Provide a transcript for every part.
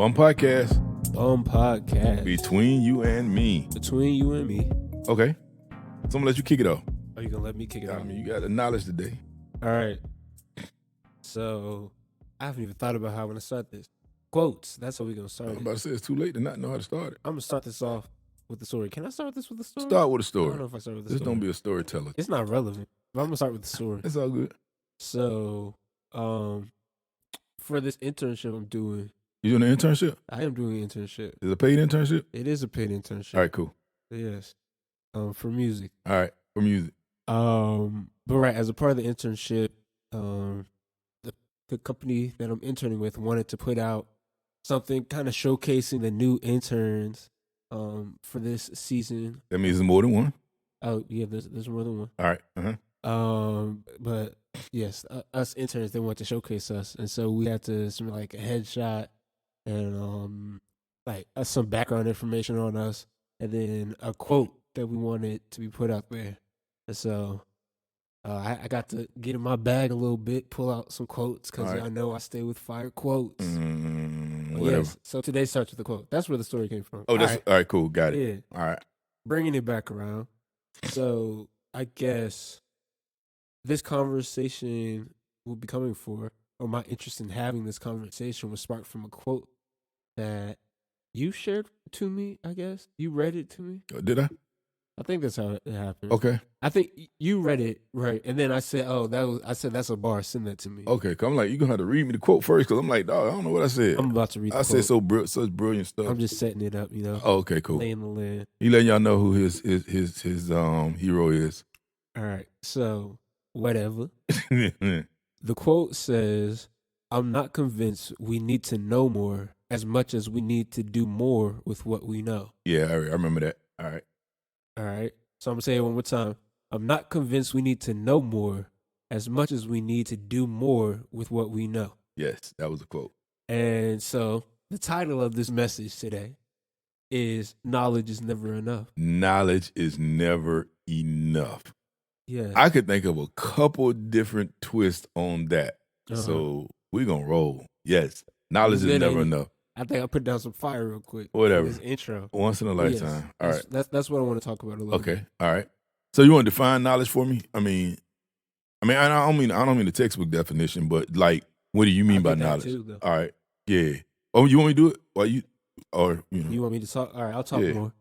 Bum Podcast. Bum Podcast. Between you and me. Between you and me. Okay. So I'm going to let you kick it off. Are you going to let me kick it off? I mean, you got the knowledge today. All right. So, I haven't even thought about how I'm going to start this. Quotes. That's how we're going to start I'm it. about to say it's too late to not know how to start it. I'm going to start this off with the story. Can I start this with the story? Start with a I story. don't know if I start with the Just story. don't be a storyteller. It's not relevant. But I'm going to start with the story. It's all good. So, for this internship I'm doing. You doing an internship? I am doing an internship. Is it a paid internship? It is a paid internship. All right, cool. Yes. For music. All right, for music. But right, as a part of the internship, the company that I'm interning with wanted to put out something kind of showcasing the new interns for this season. That means there's more than one. Oh yeah, there's more than one. All right. But yes, us interns, they want to showcase us, and so we had to submit like a headshot and like some background information on us, and then a quote that we wanted to be put out there. And so I got to get in my bag a little bit, pull out some quotes, because I know I stay with fire quotes. Whatever. Yes, so today starts with a quote. That's where the story came from. Oh, that's all right, cool. Got it. Yeah. All right. Bringing it back around. So I guess this conversation will be coming for, or my interest in having this conversation was sparked from a quote that you shared to me, I guess. You read it to me. Did I? I think that's how it happened. Okay. I think you read it, right? And then I said, that's a bar. Send that to me. Okay. Cause I'm like, you're going to have to read me the quote first, because I'm like, dog, I don't know what I said. I'm about to read the quote. I said such brilliant stuff. I'm just setting it up, you know. Oh, okay, cool. Laying the land. He letting y'all know who his hero is. All right. So, whatever. The quote says, I'm not convinced we need to know more as much as we need to do more with what we know. Yeah, I remember that. All right. All right. So I'm going to say it one more time. I'm not convinced we need to know more as much as we need to do more with what we know. Yes, that was a quote. And so the title of this message today is Knowledge is Never Enough. Knowledge is never enough. Yeah. I could think of a couple different twists on that. So we're going to roll. Yes. Knowledge is never enough. I think I'll put down some fire real quick. Whatever. This intro. Once in a lifetime. All right. That's what I want to talk about a little bit. Okay. All right. So you want to define knowledge for me? I don't mean the textbook definition, but like, what do you mean by knowledge? Too, all right. Yeah. Oh, you want me to do it? You want me to talk? All right, I'll talk more.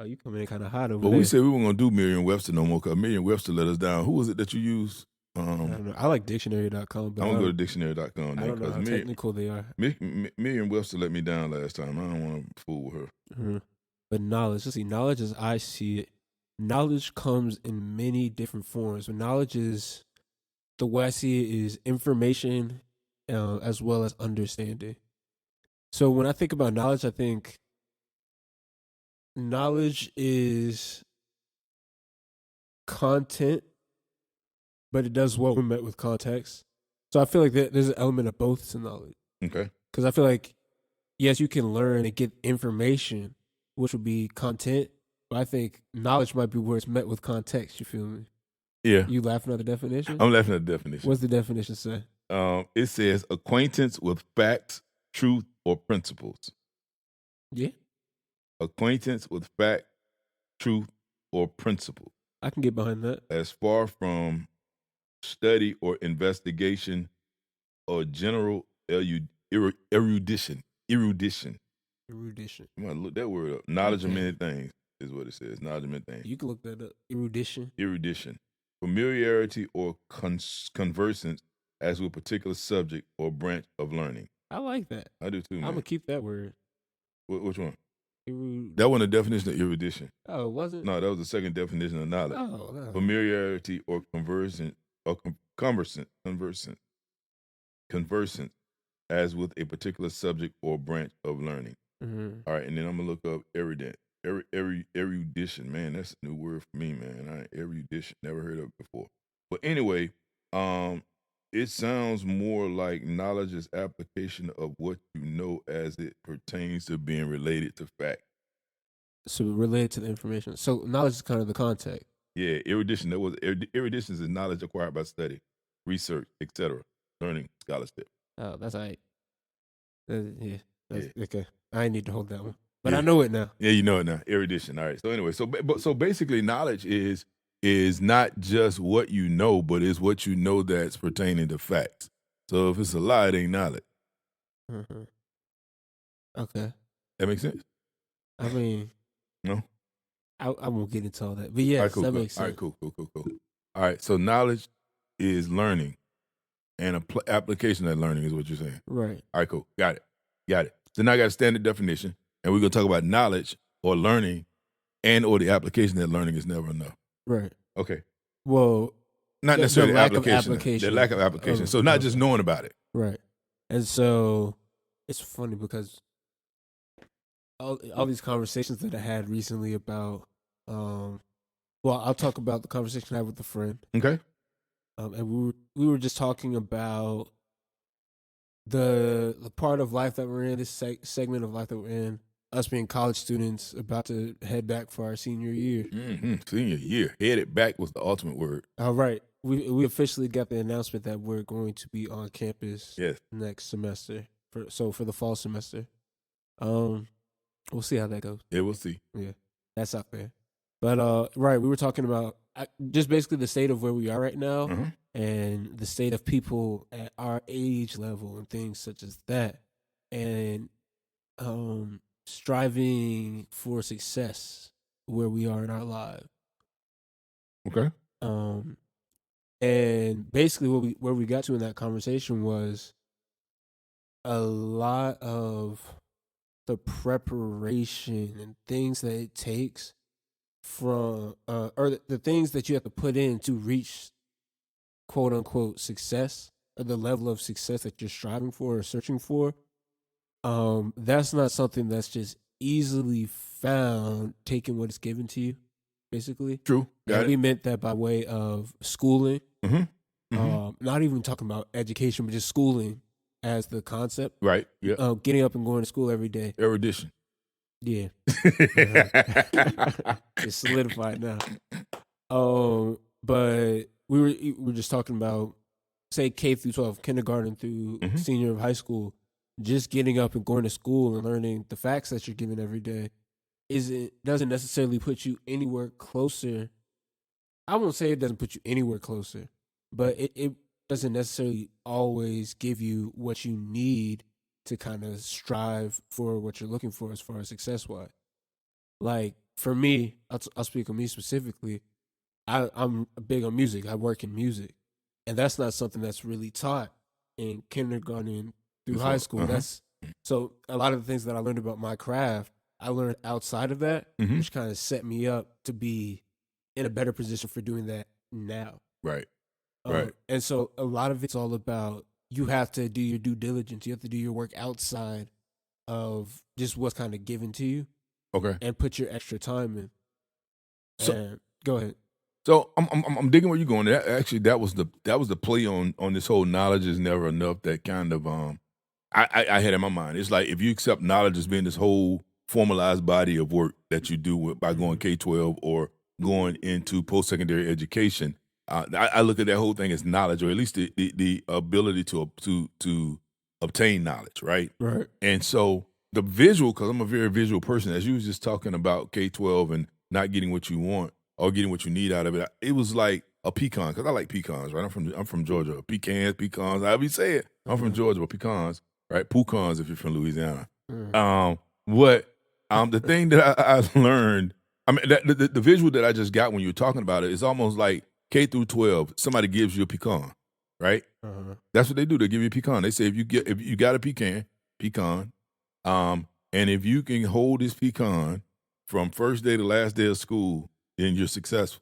You coming in kind of hot over there. But we said we weren't going to do Merriam-Webster no more, because Merriam-Webster let us down. Who was it that you used? I don't know. I like dictionary.com. But I'm going to go to dictionary.com. I don't know how technical they are. Merriam-Webster let me down last time. I don't want to fool with her. Mm-hmm. But knowledge, knowledge as I see it, knowledge comes in many different forms. But knowledge is, the way I see it, is information as well as understanding. So when I think about knowledge, I think knowledge is content, but it does well when met with context. So I feel like there's an element of both to knowledge. Okay. Because I feel like, yes, you can learn and get information, which would be content, but I think knowledge might be where it's met with context. You feel me? Yeah. You laughing at the definition? I'm laughing at the definition. What's the definition say? It says acquaintance with facts, truth, or principles. Yeah. Acquaintance with fact, truth, or principle. I can get behind that. As far from study or investigation or general erudition. Erudition. You might look that word up. Knowledge of many things is what it says. Knowledge of many things. You can look that up. Erudition. Familiarity or conversance as with a particular subject or branch of learning. I like that. I do too, man. I'm going to keep that word. Which one? That wasn't a definition of erudition. Oh, was it? No, that was the second definition of knowledge. Oh, no. Familiarity or conversant as with a particular subject or branch of learning. Mm-hmm. All right, and then I'm gonna look up erudition. Man, that's a new word for me, man. Erudition, never heard of it before. But anyway, it sounds more like knowledge is application of what you know as it pertains to being related to fact. So related to the information. So knowledge is kind of the context. Yeah, erudition. Erudition is knowledge acquired by study, research, etc., learning, scholarship. Oh, that's right. Yeah. Okay. I need to hold that one, but Yeah. I know it now. Yeah, you know it now. Erudition. All right. So anyway, so basically, knowledge is not just what you know, but is what you know that's pertaining to facts. So if it's a lie, it ain't knowledge. Mm-hmm. Okay. That makes sense? I mean, No. I won't get into all that, but All yes, right, cool, that cool. makes All sense. right, cool. All right. So knowledge is learning, and application of that learning is what you're saying. Right. All right, cool. Got it. So now I got a standard definition, and we're gonna talk about knowledge or learning, and or the application that learning is never enough. Right. Okay. Well, Not necessarily the lack of application. application. The lack of application. So not just knowing about it. Right. And so it's funny because all these conversations that I had recently about, well, I'll talk about the conversation I had with a friend. Okay. And we were just talking about the part of life that we're in, this segment of life that we're in, us being college students about to head back for our senior year. Mm-hmm. Senior year. Headed back was the ultimate word. All right. We officially got the announcement that we're going to be on campus next semester. For the fall semester. We'll see how that goes. Yeah, we'll see. Yeah. That's out there. But right, we were talking about just basically the state of where we are right now and the state of people at our age level and things such as that. And striving for success where we are in our lives. Okay. And basically where we got to in that conversation was a lot of the preparation and things that it takes from or the things that you have to put in to reach quote unquote success or the level of success that you're striving for or searching for. That's not something that's just easily found taking what is given to you, basically. True. Got it. We meant that by way of schooling. Mm-hmm. Not even talking about education, but just schooling as the concept. Right. Yeah. Getting up and going to school every day. Erudition. Yeah. It's solidified now. But we were just talking about, say, K through 12, kindergarten through senior of high school. Just getting up and going to school and learning the facts that you're given every day doesn't necessarily put you anywhere closer. I won't say it doesn't put you anywhere closer, but it doesn't necessarily always give you what you need to kind of strive for what you're looking for as far as success-wise. Like, for me, I'll speak on me specifically. I'm big on music. I work in music. And that's not something that's really taught in kindergarten through high school. So a lot of the things that I learned about my craft, I learned outside of that, which kind of set me up to be in a better position for doing that now. Right. And so a lot of it's all about you have to do your due diligence. You have to do your work outside of just what's kind of given to you. Okay. And put your extra time in. So go ahead. So I'm digging where you're going. That was the play on this whole knowledge is never enough. That kind of I had in my mind. It's like if you accept knowledge as being this whole formalized body of work that you do by going K-12 or going into post-secondary education. I look at that whole thing as knowledge, or at least the ability to obtain knowledge, right? Right. And so the visual, because I'm a very visual person, as you was just talking about K-12 and not getting what you want or getting what you need out of it, it was like a pecan, because I like pecans, right? I'm from Georgia. Pecans, however you say it. I'm from Georgia, but pecans, right? Pecans if you're from Louisiana. The thing that I learned, I mean, the visual that I just got when you were talking about it is almost like K through 12, somebody gives you a pecan, right? That's what they do. They give you a pecan. They say if you got a pecan, and if you can hold this pecan from first day to last day of school, then you're successful.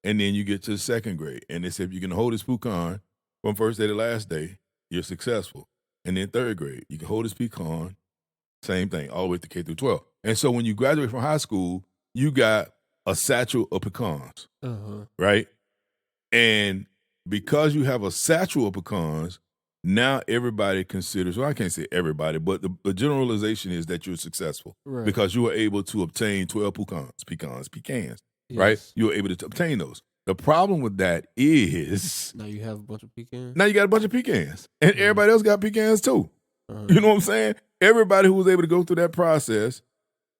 And then you get to the second grade, and they say if you can hold this pecan from first day to last day, you're successful. And then third grade, you can hold this pecan, same thing, all the way to K through 12. And so when you graduate from high school, you got a satchel of pecans, right? And because you have a satchel of pecans, now everybody considers, well, I can't say everybody, but the generalization is that you're successful because you were able to obtain 12 pecans, yes. Right? You were able to obtain those. The problem with that is now you have a bunch of pecans. Now you got a bunch of pecans, and everybody else got pecans too. You know what I'm saying? Everybody who was able to go through that process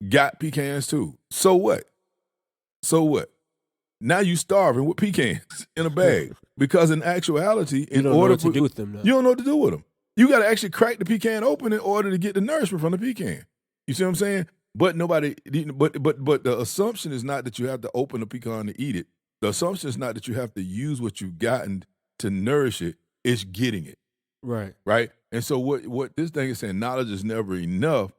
got pecans too. So what? So what? Now you starving with pecans in a bag because in actuality, You don't know what to do with them now. you don't know what to do with them. You got to actually crack the pecan open in order to get the nourishment from the pecan. You see what I'm saying? But but the assumption is not that you have to open the pecan to eat it. The assumption is not that you have to use what you've gotten to nourish it. It's getting it. Right. Right. And so what this thing is saying, knowledge is never enough,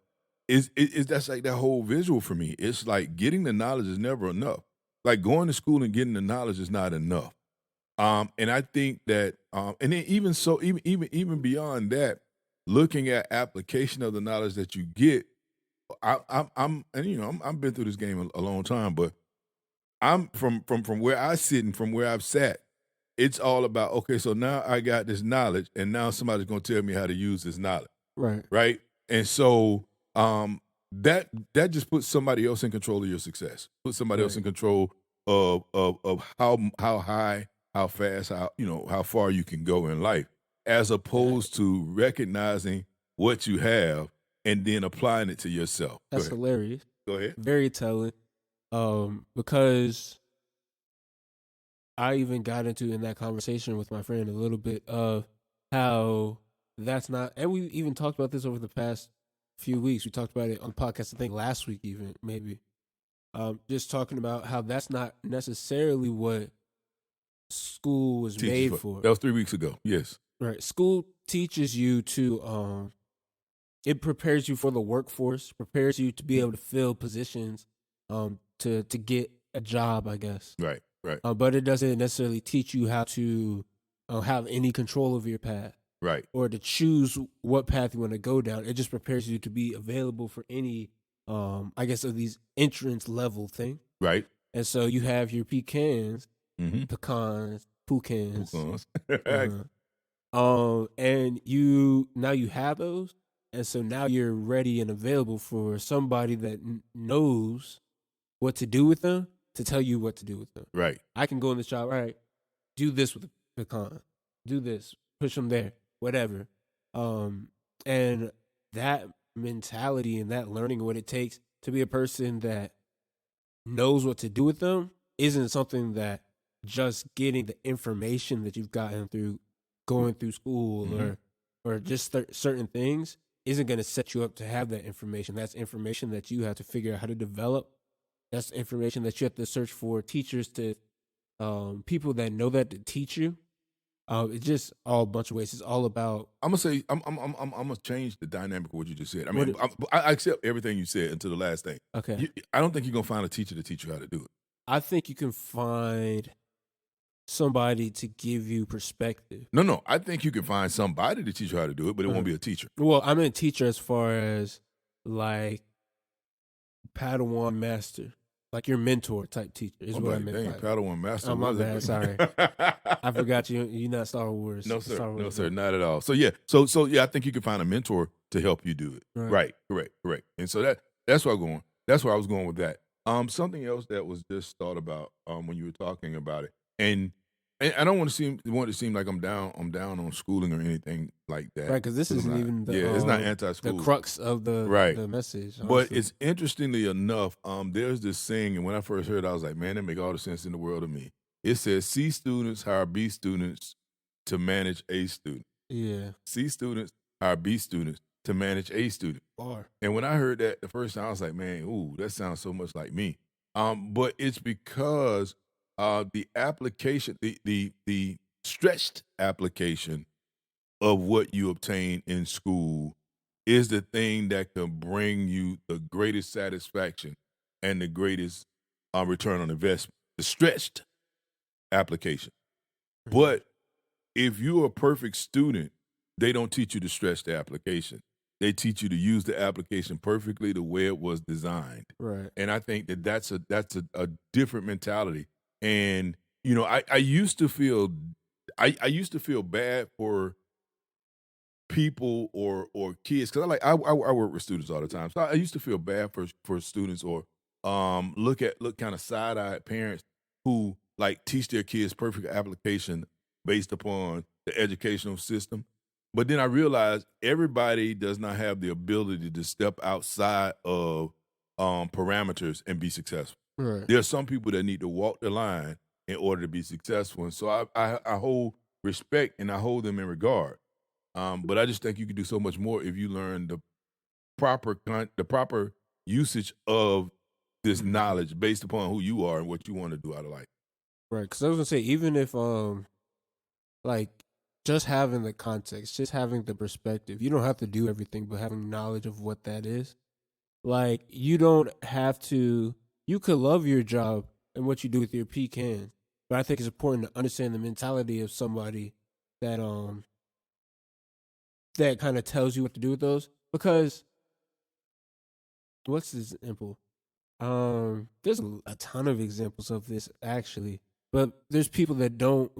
is that's like that whole visual for me. It's like getting the knowledge is never enough. Like going to school and getting the knowledge is not enough. And I think that, and then even so, even beyond that, looking at application of the knowledge that you get, I'm and you know I've been through this game a long time, but I'm from where I sit and from where I've sat. It's all about, okay, so now I got this knowledge, and now somebody's going to tell me how to use this knowledge, Right. right? And so that just puts somebody else in control of your success. Put somebody else in control of how high, how fast, how far you can go in life, as opposed to recognizing what you have and then applying it to yourself. That's hilarious. Go ahead. Very telling. Because I even got into in that conversation with my friend a little bit of how that's not, and we even talked about this over the past few weeks. We talked about it on the podcast, I think last week even, maybe. Just talking about how that's not necessarily what school was made for. That was 3 weeks ago, yes. Right. School teaches you to, it prepares you for the workforce, prepares you to be able to fill positions, to get a job, I guess. Right. Right. But it doesn't necessarily teach you how to have any control over your path. Right. Or to choose what path you want to go down. It just prepares you to be available for any, I guess, of these entrance level thing. Right. And so you have your pecans, Mm-hmm. pecans, pecans. Pecans. And you have those. And so now you're ready and available for somebody that knows what to do with them to tell you what to do with them. Right. I can go in this job, right? Do this with the pecan. Do this. Push them there. Whatever. And that mentality and that learning what it takes to be a person that knows what to do with them isn't something that just getting the information that you've gotten through going through school or just certain things isn't going to set you up to have that information. That's information that you have to figure out how to develop. That's information that you have to search for teachers to, people that know that to teach you. It's just all a bunch of ways. It's all about. I'm gonna say I'm gonna change the dynamic of what you just said. I mean, I accept everything you said until the last thing. Okay. I don't think you're gonna find a teacher to teach you how to do it. I think you can find somebody to give you perspective. No. I think you can find somebody to teach you how to do it, but it won't be a teacher. Well, I mean teacher as far as like Padawan master. Like your mentor type teacher is what I meant. Dang, Padawan master. Oh, my bad. Sorry. I forgot you're not Star Wars. No, sir. Star Wars, no, sir. Not at all. So yeah. So yeah, I think you can find a mentor to help you do it. Right. Correct. And so that's where I'm going. That's where I was going with that. Something else that was just thought about when you were talking about it. And I don't want to seem like I'm down on schooling or anything like that. Right, because this isn't even the it's not anti-school. The crux of the message. Honestly. But it's interestingly enough, there's this saying, and when I first heard it, I was like, man, that make all the sense in the world to me. It says C students hire B students to manage A student. Yeah. C students hire B students to manage A student. And when I heard that the first time, I was like, man, ooh, that sounds so much like me. But it's because the application, the stretched application of what you obtain in school is the thing that can bring you the greatest satisfaction and the greatest return on investment. The stretched application. But if you're a perfect student, they don't teach you to stretch the application. They teach you to use the application perfectly the way it was designed. Right. And I think that's a different mentality. And you know, I used to feel bad for people or kids because I work with students all the time, so I used to feel bad for students or look kind of side-eyed parents who like teach their kids perfect application based upon the educational system. But then I realized everybody does not have the ability to step outside of parameters and be successful. Right. There are some people that need to walk the line in order to be successful, and so I hold respect and I hold them in regard. But I just think you could do so much more if you learn the proper usage of this Mhm. knowledge based upon who you are and what you want to do out of life. Right. Because I was gonna say, even if like just having the context, just having the perspective, you don't have to do everything, but having knowledge of what that is. Like you don't have to. You could love your job and what you do with your pecan, but I think it's important to understand the mentality of somebody that that kind of tells you what to do with those. Because what's the example? There's a ton of examples of this actually, but there's people that don't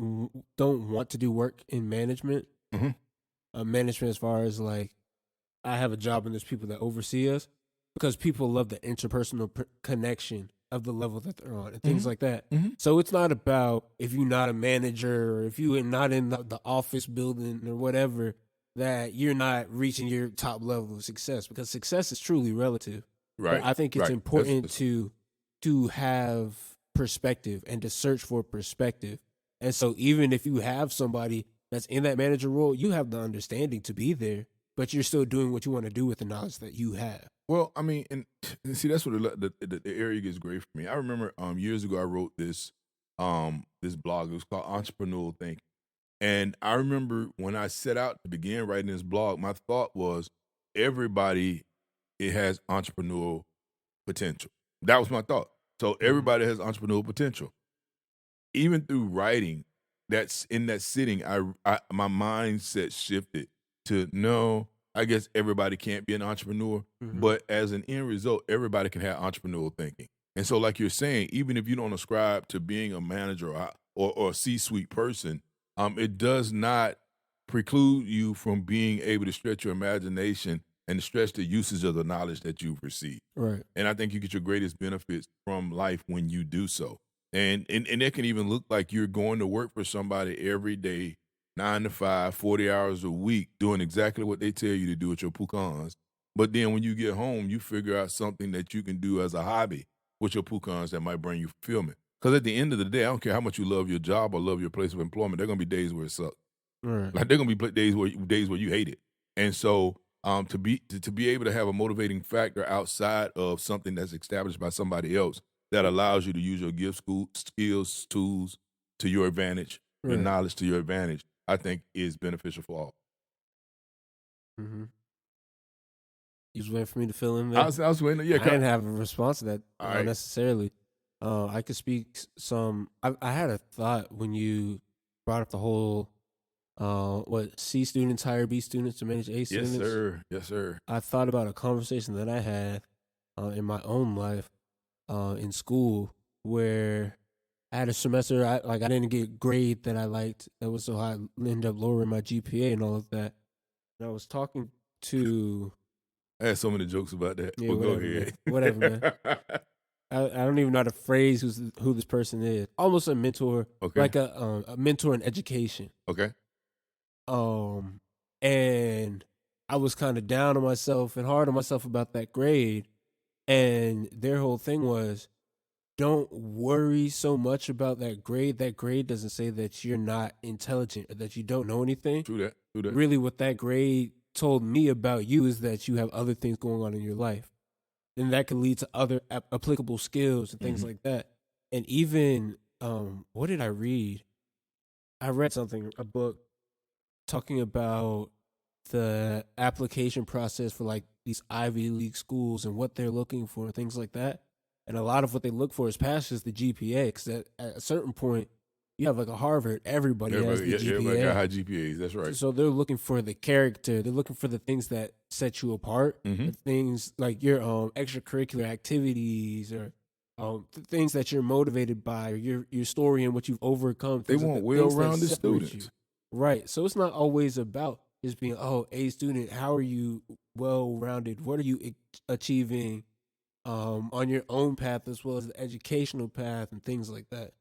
want to do work in management. Mhm. Management, as far as like, I have a job and there's people that oversee us, because people love the interpersonal connection of the level that they're on and things Mhm. like that. Mhm. So it's not about if you're not a manager or if you're not in the office building or whatever, that you're not reaching your top level of success, because success is truly relative. But Right, I think it's right. important to have perspective and to search for perspective. And so even if you have somebody that's in that manager role, you have the understanding to be there, but you're still doing what you want to do with the knowledge that you have. Well, I mean, and see that's where the area gets great for me. I remember years ago I wrote this blog. It was called Entrepreneurial Thinking. And I remember when I set out to begin writing this blog, my thought was everybody it has entrepreneurial potential. That was my thought. So Mhm. everybody has entrepreneurial potential. Even through writing, that's in that sitting, I my mindset shifted to no, I guess everybody can't be an entrepreneur, Mhm. but as an end result, everybody can have entrepreneurial thinking. And so, like you're saying, even if you don't ascribe to being a manager or a C-suite person, it does not preclude you from being able to stretch your imagination and stretch the usage of the knowledge that you've received. Right. And I think you get your greatest benefits from life when you do so. And it can even look like you're going to work for somebody every day, 9 to 5, 40 hours a week, doing exactly what they tell you to do with your pecans. But then when you get home, you figure out something that you can do as a hobby with your pecans that might bring you fulfillment. Because at the end of the day, I don't care how much you love your job or love your place of employment, there are gonna be days where it sucks. Right. Like there are gonna be days where you hate it. And so to be able to have a motivating factor outside of something that's established by somebody else that allows you to use your gifts, skills, tools to your advantage, your Right. knowledge to your advantage, I think is beneficial for all. Mhm. You just waiting for me to fill in I there? was, I was waiting. Yeah, I didn't have a response to that all right. necessarily. I could speak some. I had a thought when you brought up the whole what C students hire B students to manage A Yes, students. sir. Yes, sir. I thought about a conversation that I had in my own life in school, where I had a semester I didn't get a grade that I liked. That was so high, I ended up lowering my GPA and all of that. And I was talking to, I had so many jokes about that. yeah, But go whatever, man, ahead. whatever, man. I don't even know how to phrase who this person is. Almost a mentor, Okay. like a mentor in education. Okay. Um, and I was kind of down on myself and hard on myself about that grade. And their whole thing was, don't worry so much about that grade. That grade doesn't say that you're not intelligent or that you don't know anything. True that. True that. Really, what that grade told me about you is that you have other things going on in your life. And that could lead to other applicable skills and things Mhm. like that. And even, what did I read? I read a book talking about the application process for like these Ivy League schools and what they're looking for and things like that. And a lot of what they look for is past just the GPA. Because at a certain point, you have like a Harvard, everybody has the Yeah, everybody got GPA. high GPAs. That's right. So they're looking for the character. They're looking for the things that set you apart. Mhm. The things like your extracurricular activities, or things that you're motivated by, or your story and what you've overcome. They Things like want the things that well-rounded separate you. students. Right. So it's not always about just being, oh, A student. How are you well rounded? What are you achieving on your own path as well as the educational path and things like that.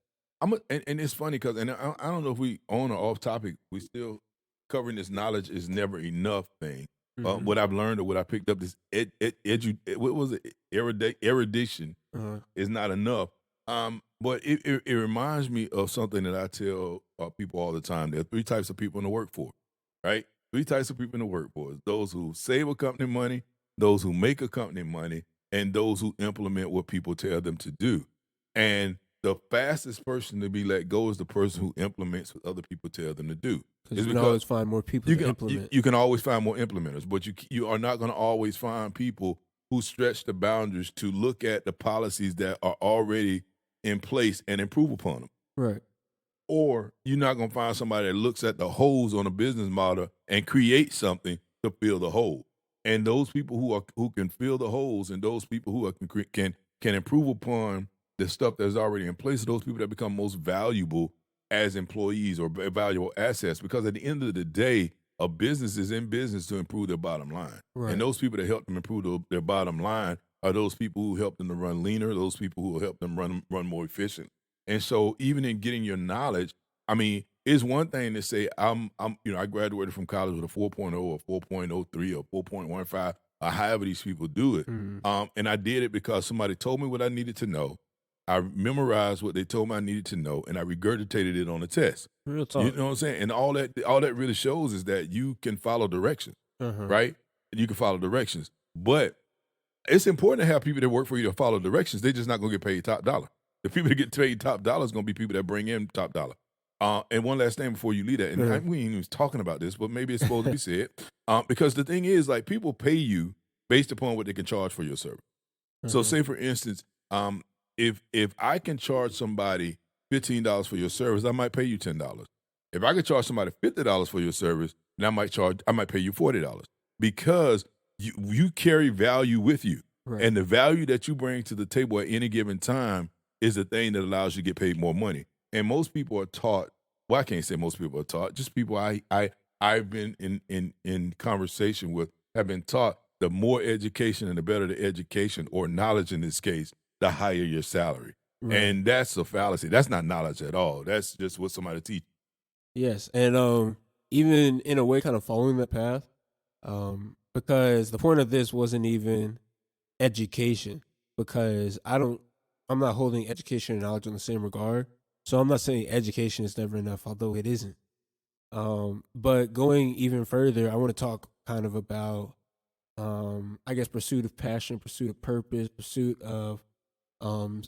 And it's funny because I don't know if we on or off topic. We still covering this knowledge is never enough thing. Mhm. What I've learned or what I picked up is what was it? Erudition Uh-huh. is not enough. But it reminds me of something that I tell people all the time. There are three types of people in the workforce, right? Three types of people in the workforce: those who save a company money, those who make a company money, and those who implement what people tell them to do. And the fastest person to be let go is the person who implements what other people tell them to do. Because It's you can because always find more people you to can implement. you can always find more implementers, but you are not going to always find people who stretch the boundaries to look at the policies that are already in place and improve upon them. Right. Or you're not going to find somebody that looks at the holes on a business model and create something to fill the hole. And those people who can fill the holes, and those people who can improve upon the stuff that's already in place, are those people that become most valuable as employees or valuable assets. Because at the end of the day, a business is in business to improve their bottom line. Right. And those people that help them improve their bottom line are those people who help them to run leaner, those people who help them run more efficient. And so even in getting your knowledge, I mean, it's one thing to say I graduated from college with a 4.0 or 4.03 or 4.15, or however these people do it. Mhm. And I did it because somebody told me what I needed to know. I memorized what they told me I needed to know, and I regurgitated it on the test. Real You talk. know what I'm saying? And all that really shows is that you can follow directions, Uh-huh. right? You can follow directions. But it's important to have people that work for you to follow directions. They're just not going to get paid top dollar. The people that get paid top dollar is going to be people that bring in top dollar. And one last thing before you leave that, and Yeah. we ain't even talking about this, but maybe it's supposed to be said. Because the thing is, like, people pay you based upon what they can charge for your service. So, Uh-huh. say for instance, if I can charge somebody $15 for your service, I might pay you $10. If I could charge somebody $50 for your service, then I might pay you $40 because you carry value with you, Right. and the value that you bring to the table at any given time is the thing that allows you to get paid more money. And most people are taught. Well, I can't say most people are taught. Just people I've been in conversation with have been taught the more education and the better the education or knowledge in this case, the higher your salary. Right. And that's a fallacy. That's not knowledge at all. That's just what somebody teach. Yes, and even in a way, kind of following that path, because the point of this wasn't even education, because I'm not holding education and knowledge in the same regard. So I'm not saying education is never enough, although it isn't. But going even further, I want to talk kind of about, I guess, pursuit of passion, pursuit of purpose, pursuit of um,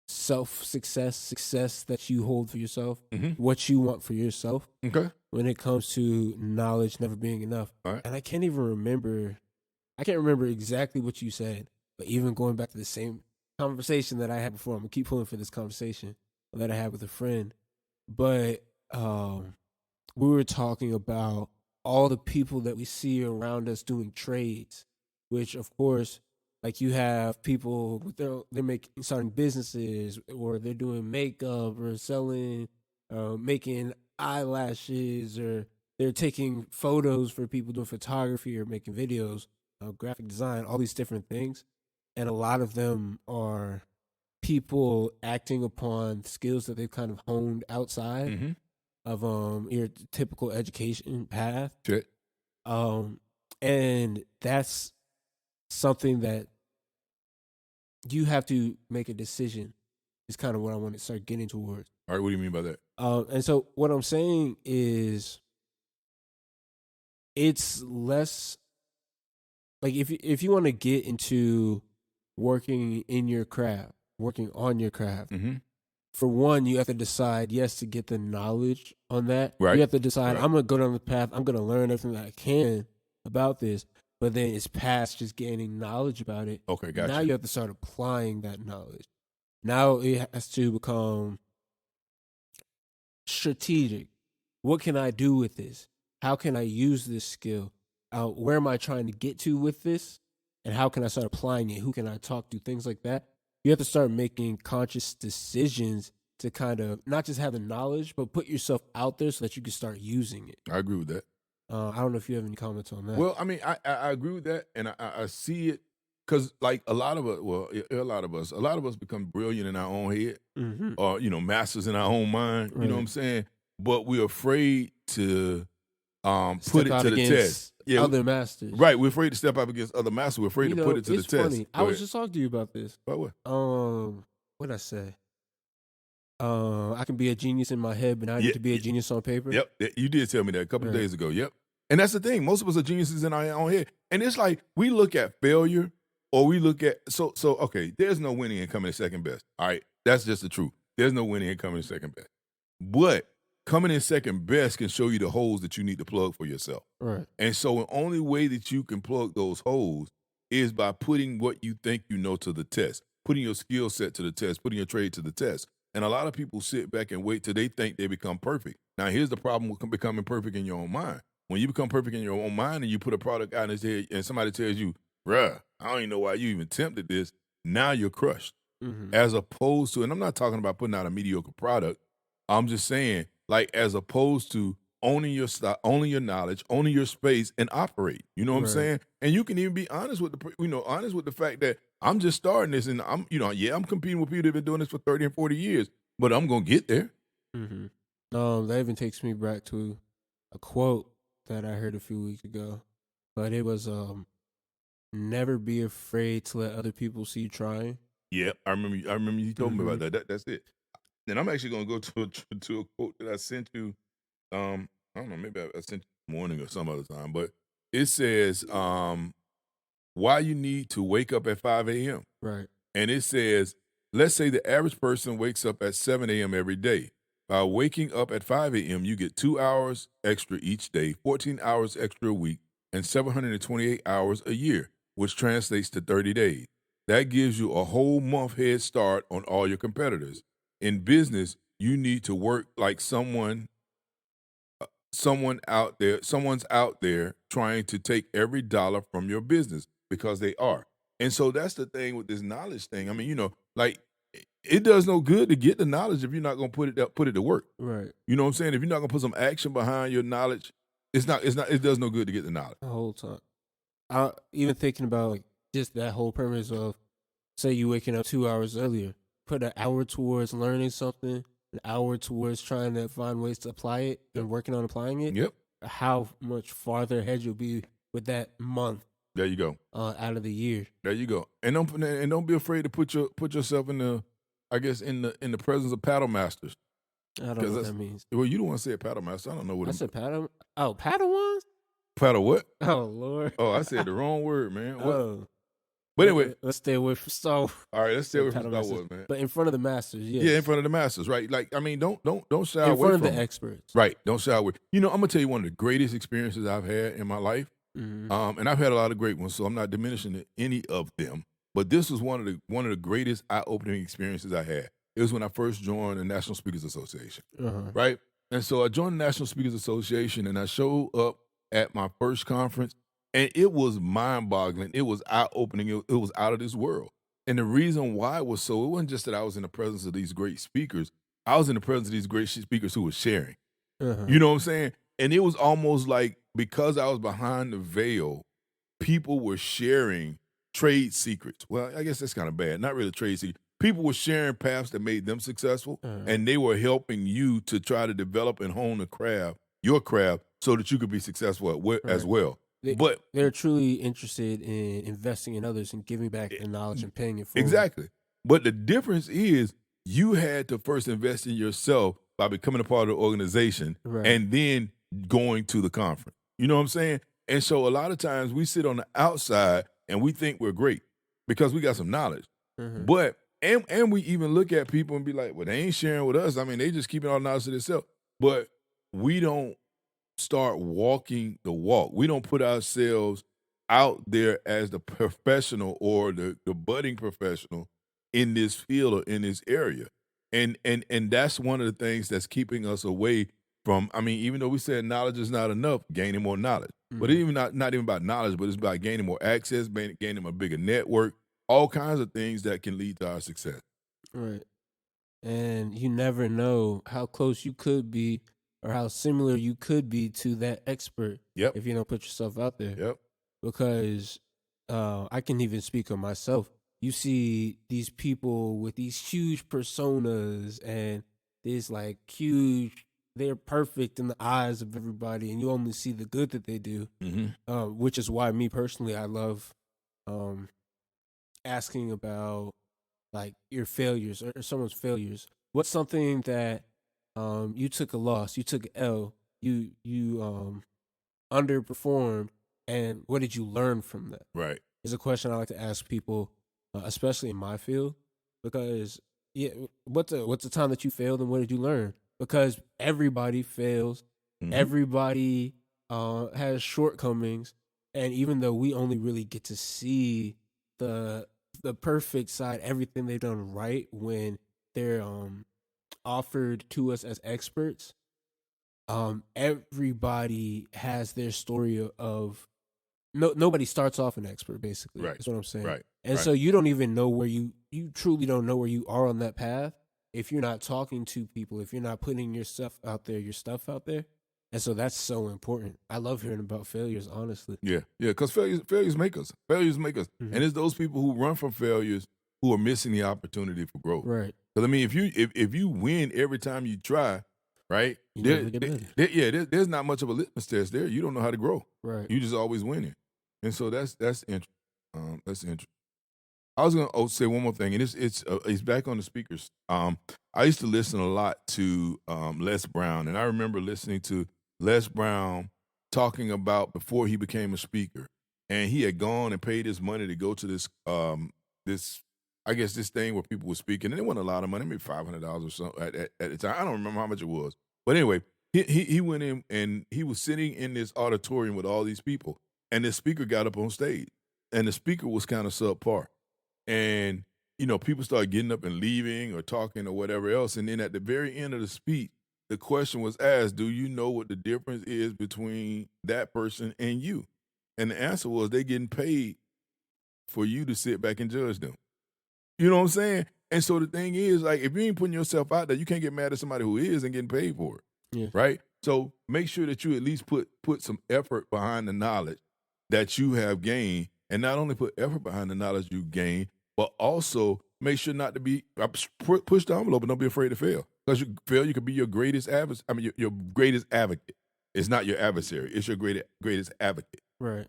success that you hold for yourself, what you want for yourself Okay. when it comes to knowledge never being enough. All right. And I can't remember exactly what you said, but even going back to the same conversation that I had before, I'm gonna keep pulling for this conversation that I had with a friend. But we were talking about all the people that we see around us doing trades, which of course, like, you have people with they're starting businesses, or they're doing makeup, or selling, making eyelashes, or they're taking photos for people doing photography or making videos, graphic design, all these different things. And a lot of them are people acting upon skills that they've kind of honed outside Mm-hmm. of your typical education path. Check. And that's something that you have to make a decision, is kind of what I want to start getting towards. All right. What do you mean by that? And so what I'm saying is, it's less like, if you want to get into working in your craft, working on your craft, Mm-hmm. for one, you have to decide, yes, to get the knowledge on that. Right. You have to decide, Right. I'm going to go down the path, I'm going to learn everything that I can about this. But then it's past just gaining knowledge about it. Okay. Gotcha. Now you have to start applying that knowledge. Now it has to become strategic. What can I do with this? How can I use this skill? Where am I trying to get to with this? And how can I start applying it? Who can I talk to? Things like that. You have to start making conscious decisions to kind of not just have the knowledge, but put yourself out there so that you can start using it. I agree with that. I don't know if you have any comments on that. Well, I mean, I agree with that, and I see it because, like, a lot of us become brilliant in our own head, Mm-hmm. or masters in our own mind. You know what I'm saying? But we're afraid to put Step it out to the test. against Yeah, other masters. right. We're afraid to step up against other masters. We're afraid You to know, put it to the it's test. funny. I Go was ahead. just talking to you about this. About what? What'd I say? I can be a genius in my head, but I Yeah, need to be a genius on paper. Yep, you did tell me that a couple of Right. days ago. Yep, and that's the thing. Most of us are geniuses in our own head, and it's like we look at failure, or we look at so. Okay, there's no winning and coming in second best. All right, that's just the truth. There's no winning and coming in second best. But coming in second best can show you the holes that you need to plug for yourself. Right. And so the only way that you can plug those holes is by putting what you think you know to the test, putting your skill set to the test, putting your trade to the test. And a lot of people sit back and wait till they think they become perfect. Now, here's the problem with becoming perfect in your own mind. When you become perfect in your own mind and you put a product out in his head and somebody tells you, bruh, I don't even know why you even attempted this, now you're crushed. Mm-hmm. As opposed to, and I'm not talking about putting out a mediocre product, I'm just saying, like, as opposed to owning your style, owning your knowledge, owning your space, and operate. You know what I'm Right. saying? And you can even be honest with honest with the fact that I'm just starting this, and I'm competing with people that've been doing this for 30 and 40 years, but I'm gonna get there. Mm-hmm. That even takes me back to a quote that I heard a few weeks ago, but it was never be afraid to let other people see you trying. Yeah, I remember you told me about that. That's it. And I'm actually gonna go to a quote that I sent you. I don't know, maybe I sent you this morning or some other time, but it says why you need to wake up at 5 a.m. Right. And it says, let's say the average person wakes up at 7 a.m. every day. By waking up at 5 a.m., you get 2 hours extra each day, 14 hours extra a week, and 728 hours a year, which translates to 30 days. That gives you a whole month head start on all your competitors. In business, you need to work like someone's out there trying to take every dollar from your business because they are. And so that's the thing with this knowledge thing. I mean, like it does no good to get the knowledge if you're not going to put it to work. Right. You know what I'm saying? If you're not going to put some action behind your knowledge, it does no good to get the knowledge. The whole time. Even thinking about like just that whole premise of, say you waking up 2 hours earlier, put an hour towards learning something, an hour towards trying to find ways to apply it and working on applying it. Yep. How much farther ahead you'll be with that month. There you go. Out of the year. There you go. And don't be afraid to put yourself in the presence of paddle masters. I don't know what that means. Well, you don't want to say a paddle master. I don't know what I said paddle. Oh, Padawans? Paddle what? Oh, Lord. Oh, I said the wrong word, man. What? Oh. But anyway, let's stay away from Star Wars. All right, let's stay away from Paddle Star masters. Wars, man. But in front of the masters, yes. Yeah, in front of the masters, right? Like, I mean, don't shy away from in front of the experts. Right, don't shy away. I'm gonna tell you one of the greatest experiences I've had in my life. Mm-hmm. And I've had a lot of great ones, so I'm not diminishing any of them. But this was one of the greatest eye-opening experiences I had. It was when I first joined the National Speakers Association, right? And so I joined the National Speakers Association, and I showed up at my first conference, and it was mind-boggling. It was eye-opening. It was out of this world. And the reason why it wasn't just that I was in the presence of these great speakers. I was in the presence of these great speakers who were sharing. You know what I'm saying? And it was almost like, because I was behind the veil, people were sharing trade secrets. Well, I guess that's kind of bad. Not really trade secrets. People were sharing paths that made them successful, and they were helping you to try to develop and hone your craft, so that you could be successful as well. But they're truly interested in investing in others and giving back the knowledge and paying it forward. Exactly. But the difference is you had to first invest in yourself by becoming a part of the organization and then going to the conference. You know what I'm saying? And so a lot of times we sit on the outside and we think we're great because we got some knowledge. But and we even look at people and be like, well, they ain't sharing with us. I mean, they just keeping all the knowledge to themselves. But we don't start walking the walk. We don't put ourselves out there as the professional or the budding professional in this field or in this area. And that's one of the things that's keeping us away from, I mean, even though we said knowledge is not enough, gaining more knowledge. But even not even about knowledge, but it's about gaining more access, gaining a bigger network, all kinds of things that can lead to our success. Right. And you never know how close you could be or how similar you could be to that expert if you don't put yourself out there. Yep. Because I can even speak on myself. You see these people with these huge personas and this like huge they're perfect in the eyes of everybody, and you only see the good that they do. Which is why me personally, I love um, asking about like your failures or someone's failures. What's something that you took a loss, you took an L, you underperformed, and what did you learn from that? Right. Is a question I like to ask people, especially in my field, because yeah, what's the time that you failed and what did you learn? Because everybody fails, everybody has shortcomings, and even though we only really get to see the the perfect side, everything they've done right when they're offered to us as experts, everybody has their story of nobody starts off an expert, basically. Right. Is what I'm saying. Right. And Right. so you don't even know where you truly don't know where you are on that path if you're not talking to people, if you're not putting your stuff out there, your stuff out there. And so that's so important. I love hearing about failures, honestly. Yeah. Yeah. Because failures make us. Failures make us. And it's those people who run from failures who are missing the opportunity for growth. Right. Because I mean, if you win every time you try, right? You never get better. There's not much of a litmus test there. You don't know how to grow. Right. You just always winning. And so that's interesting. That's interesting. I was gonna say one more thing, and it's back on the speakers. I used to listen a lot to Les Brown, and I remember listening to Les Brown talking about before he became a speaker, and he had gone and paid his money to go to this I guess this thing where people were speaking, and it wasn't a lot of money, maybe $500 or something at the time. I don't remember how much it was, but anyway, he went in and he was sitting in this auditorium with all these people, and the speaker got up on stage, and the speaker was kind of subpar. And, people started getting up and leaving or talking or whatever else. And then at the very end of the speech, the question was asked, do you know what the difference is between that person and you? And the answer was they getting paid for you to sit back and judge them. You know what I'm saying? And so the thing is, like, if you ain't putting yourself out there, you can't get mad at somebody who is and getting paid for it. Yeah. Right? So make sure that you at least put some effort behind the knowledge that you have gained, and not only put effort behind the knowledge you gain, but also make sure not to be push the envelope and don't be afraid to fail. Because you fail, you could be your greatest adversary. I mean, your greatest advocate. It's not your adversary. It's your greatest advocate. Right.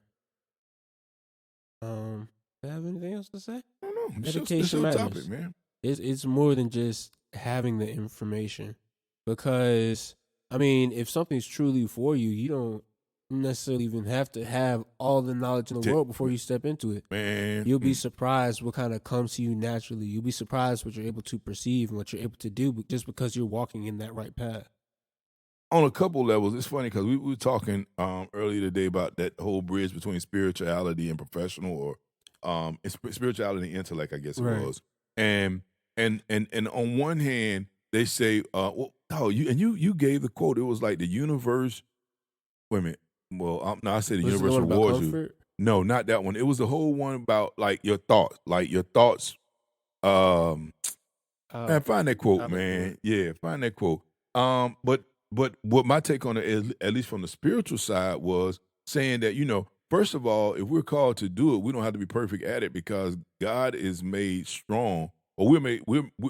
Do I have anything else to say? I don't know. It's your matters. topic, man. It's more than just having the information, because I mean, if something's truly for you, you don't necessarily even have to have all the knowledge in the world before you step into it. Man, you'll be surprised what kind of comes to you naturally. You'll be surprised what you're able to perceive and what you're able to do just because you're walking in that right path. On a couple levels, it's funny because we were talking earlier today about that whole bridge between spirituality and professional, or spirituality and intellect, I guess it was. And on one hand, they say, you gave the quote. It was like the universe. Wait a minute. Well, no, I said the universe rewards you. No, not that one. It was the whole one about like your thoughts. Man, find that quote, man. Yeah, find that quote. But what my take on it is, at least from the spiritual side, was saying that, first of all, if we're called to do it, we don't have to be perfect at it, because God is made strong, or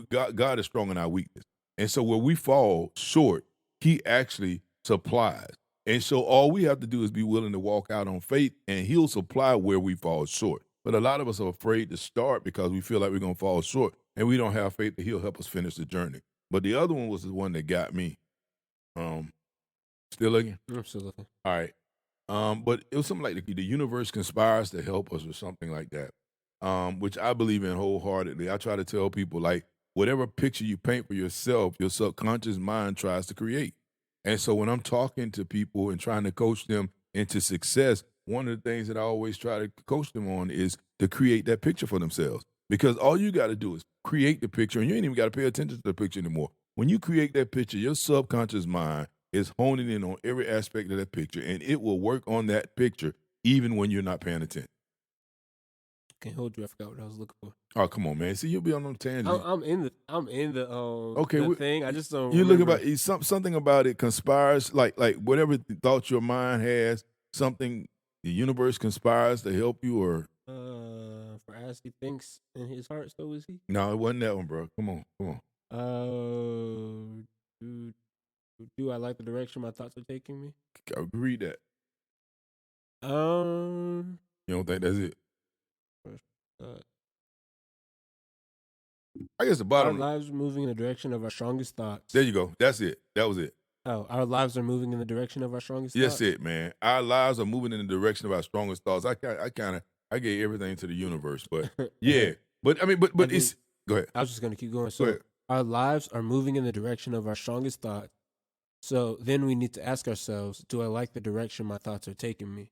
God is strong in our weakness. And so where we fall short, he actually supplies. And so all we have to do is be willing to walk out on faith, and he'll supply where we fall short. But a lot of us are afraid to start because we feel like we're going to fall short, and we don't have faith that he'll help us finish the journey. But the other one was the one that got me. Still looking? I'm still looking. All right. But it was something like the universe conspires to help us, or something like that, which I believe in wholeheartedly. I try to tell people, like, whatever picture you paint for yourself, your subconscious mind tries to create. And so when I'm talking to people and trying to coach them into success, one of the things that I always try to coach them on is to create that picture for themselves. Because all you got to do is create the picture, and you ain't even got to pay attention to the picture anymore. When you create that picture, your subconscious mind is honing in on every aspect of that picture, and it will work on that picture even when you're not paying attention. Can't hold you. I forgot what I was looking for. Oh, come on, man! See, you'll be on them tangents. I'm in the the thing. I just don't. You look about something about it conspires, like whatever thoughts your mind has, something the universe conspires to help you, or for as he thinks in his heart, so is he. No, it wasn't that one, bro. Come on. Dude. Do I like the direction my thoughts are taking me? Read that. Um, You don't think that's it? uh, I guess the our bottom. lives are moving in the direction of our strongest thoughts. There you go. That's it. That was it. Oh, our lives are moving in the direction of our strongest Yes, thoughts? it, man. Our lives are moving in the direction of our strongest thoughts. I gave everything to the universe, but yeah. But I mean, but And it's go ahead. I was just going to keep going. Go So ahead. our lives are moving in the direction of our strongest thoughts. So then we need to ask ourselves, do I like the direction my thoughts are taking me?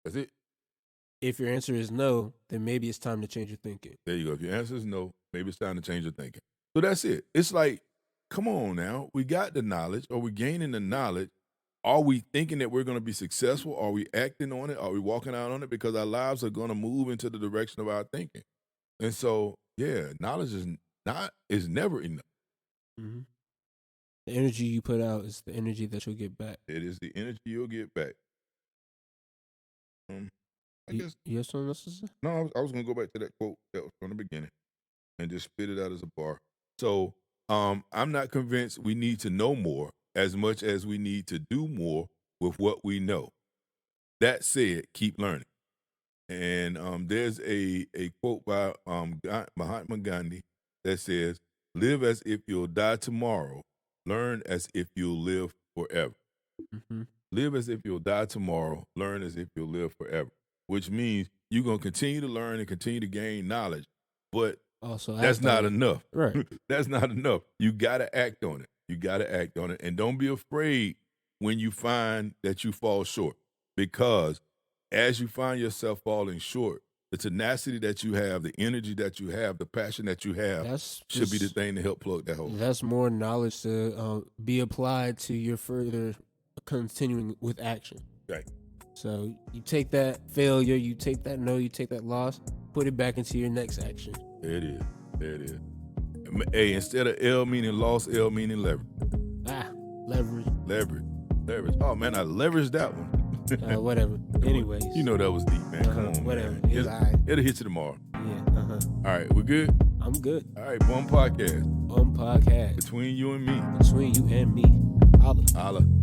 That's it. If your answer is no, then maybe it's time to change your thinking. There you go. If your answer is no, maybe it's time to change your thinking. So that's it. It's like, come on now. We got the knowledge. Are we gaining the knowledge? Are we thinking that we're going to be successful? Are we acting on it? Are we walking out on it? Because our lives are going to move into the direction of our thinking. And so, yeah, knowledge is never enough. Mm-hmm. The energy you put out is the energy that you'll get back. It is the energy you'll get back. I guess You have something else to say? no. I was going to go back to that quote that was from the beginning and just spit it out as a bar. So, I'm not convinced we need to know more as much as we need to do more with what we know. That said, keep learning. And there's a quote by Mahatma Gandhi that says, "Live as if you'll die tomorrow. Learn as if you'll live forever." Mm-hmm. Live as if you'll die tomorrow. Learn as if you'll live forever. Which means you're gonna continue to learn and continue to gain knowledge, but Also, that's not enough. Right. That's not enough. You gotta act on it. You gotta act on it, and don't be afraid when you find that you fall short, because as you find yourself falling short, the tenacity that you have, the energy that you have, the passion that you have should be the thing to help plug that hole. That's more knowledge to be applied to your further continuing with action. Right. So you take that failure, you take that no, you take that loss, put it back into your next action. There it is. There it is. Hey, instead of L meaning loss, L meaning leverage. Leverage. Leverage. Oh man, I leveraged that one. Whatever. Anyways. You know that was deep, man. Come on, whatever. Man. It'll hit you tomorrow. Yeah. All right, we good? I'm good. All right, one podcast. Podcast. Between you and me. Between you and me. Holla. Holla.